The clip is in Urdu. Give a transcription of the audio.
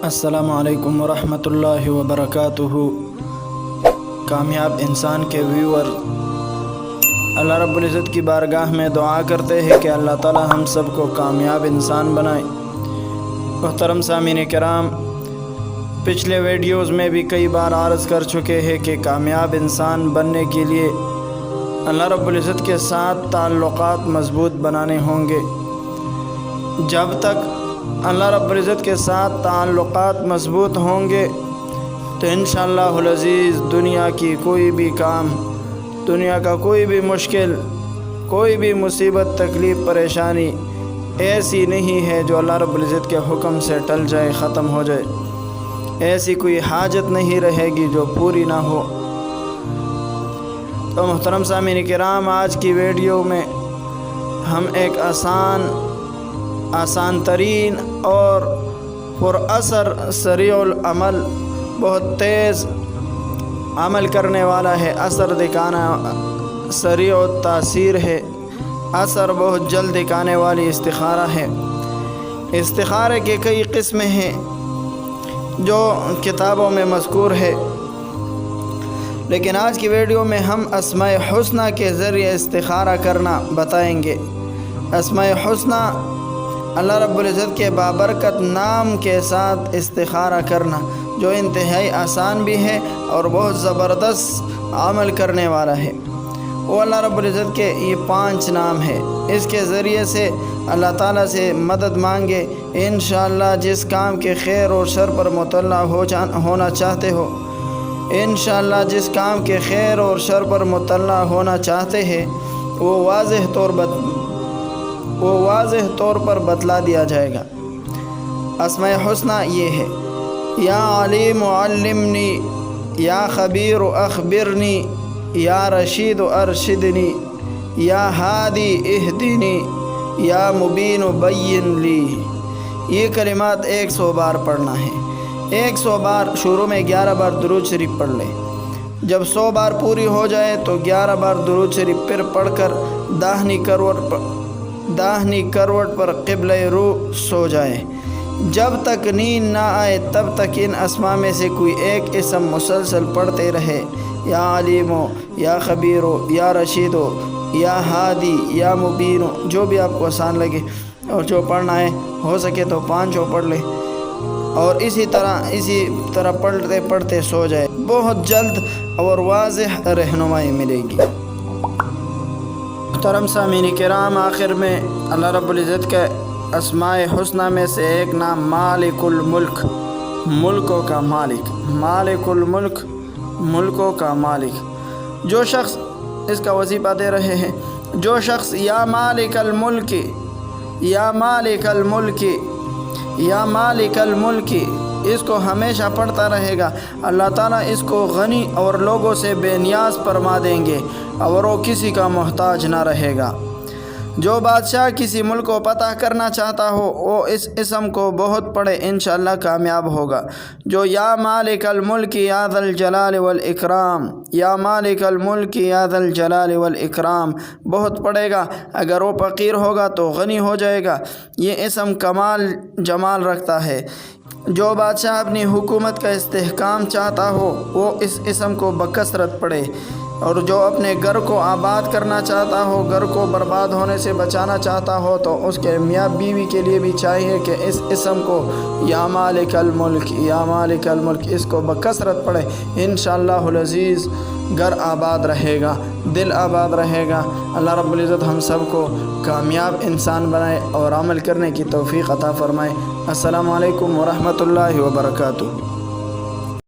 السلام علیکم ورحمۃ اللہ وبرکاتہ۔ کامیاب انسان کے ویور اللہ رب العزت کی بارگاہ میں دعا کرتے ہیں کہ اللہ تعالی ہم سب کو کامیاب انسان بنائے۔ محترم سامعین کرام، پچھلے ویڈیوز میں بھی کئی بار عرض کر چکے ہیں کہ کامیاب انسان بننے کے لیے اللہ رب العزت کے ساتھ تعلقات مضبوط بنانے ہوں گے۔ جب تک اللہ رب العزت کے ساتھ تعلقات مضبوط ہوں گے تو انشاءاللہ العزیز دنیا کی کوئی بھی کام، دنیا کا کوئی بھی مشکل، کوئی بھی مصیبت، تکلیف، پریشانی ایسی نہیں ہے جو اللہ رب العزت کے حکم سے ٹل جائے، ختم ہو جائے۔ ایسی کوئی حاجت نہیں رہے گی جو پوری نہ ہو۔ تو محترم سامعین کرام، آج کی ویڈیو میں ہم ایک آسان ترین اور پر اثر، سریع العمل، بہت تیز عمل کرنے والا ہے، اثر دکھانا، سریع التاثیر ہے، اثر بہت جلد دکھانے والی استخارہ ہے۔ استخارے کے کئی قسمیں ہیں جو کتابوں میں مذکور ہے، لیکن آج کی ویڈیو میں ہم اسماء حسنہ کے ذریعے استخارہ کرنا بتائیں گے۔ اسماء حسنہ، اللہ رب العزت کے بابرکت نام کے ساتھ استخارہ کرنا، جو انتہائی آسان بھی ہے اور بہت زبردست عمل کرنے والا ہے۔ وہ اللہ رب العزت کے یہ 5 نام ہے، اس کے ذریعے سے اللہ تعالیٰ سے مدد مانگے۔ انشاءاللہ جس کام کے خیر اور شر پر مطلع ہونا چاہتے ہو، انشاءاللہ جس کام کے خیر اور شر پر مطلع ہونا چاہتے ہیں، وہ واضح طور پر بتلا دیا جائے گا۔ اسماء حسنہ یہ ہے: یا علیم علمنی، یا خبیر اخبرنی، یا رشید ارشدنی، یا ہادی اہدنی، یا مبین بین لی۔ یہ کلمات 100 بار پڑھنا ہے۔ 100 بار، شروع میں 11 بار درود شریف پڑھ لیں۔ جب 100 بار پوری ہو جائے تو 11 بار درود شریف پھر پڑھ کر داہنی کروٹ پر قبلہ رو سو جائے۔ جب تک نیند نہ آئے تب تک ان اسماء میں سے کوئی ایک اسم مسلسل پڑھتے رہے۔ یا علیمو، یا خبیرو، یا رشیدو، یا ہادی، یا مبینو، جو بھی آپ کو آسان لگے اور جو پڑھنا ہے، ہو سکے تو 5 پڑھ لے اور اسی طرح پڑھتے پڑھتے سو جائے۔ بہت جلد اور واضح رہنمائی ملے گی۔ محترم سامعین کرام، آخر میں اللہ رب العزت کے اسماء حسنہ میں سے ایک نام مالک الملک، ملکوں کا مالک، مالک الملک، ملکوں کا مالک۔ جو شخص اس کا وظیفہ دے رہے ہیں، جو شخص یا مالک الملک، یا مالک الملک، یا مالک الملک اس کو ہمیشہ پڑھتا رہے گا، اللہ تعالیٰ اس کو غنی اور لوگوں سے بے نیاز فرما دیں گے اور وہ کسی کا محتاج نہ رہے گا۔ جو بادشاہ کسی ملک کو فتح کرنا چاہتا ہو، وہ اس اسم کو بہت پڑھے، انشاءاللہ کامیاب ہوگا۔ جو یا مالک الملک یا ذا الجلال والاکرام، یا مالک الملک یا ذا الجلال والاکرام بہت پڑھے گا، اگر وہ فقیر ہوگا تو غنی ہو جائے گا۔ یہ اسم کمال جمال رکھتا ہے۔ جو بادشاہ اپنی حکومت کا استحکام چاہتا ہو، وہ اس اسم کو بکثرت پڑھے، اور جو اپنے گھر کو آباد کرنا چاہتا ہو، گھر کو برباد ہونے سے بچانا چاہتا ہو، تو اس کے میاں بیوی کے لیے بھی چاہیے کہ اس اسم کو یا مالک الملک، یا مالک الملک اس کو بکثرت پڑھے۔ انشاءاللہ العزیز گھر آباد رہے گا، دل آباد رہے گا۔ اللہ رب العزت ہم سب کو کامیاب انسان بنائے اور عمل کرنے کی توفیق عطا فرمائے۔ السلام علیکم ورحمۃ اللہ وبرکاتہ۔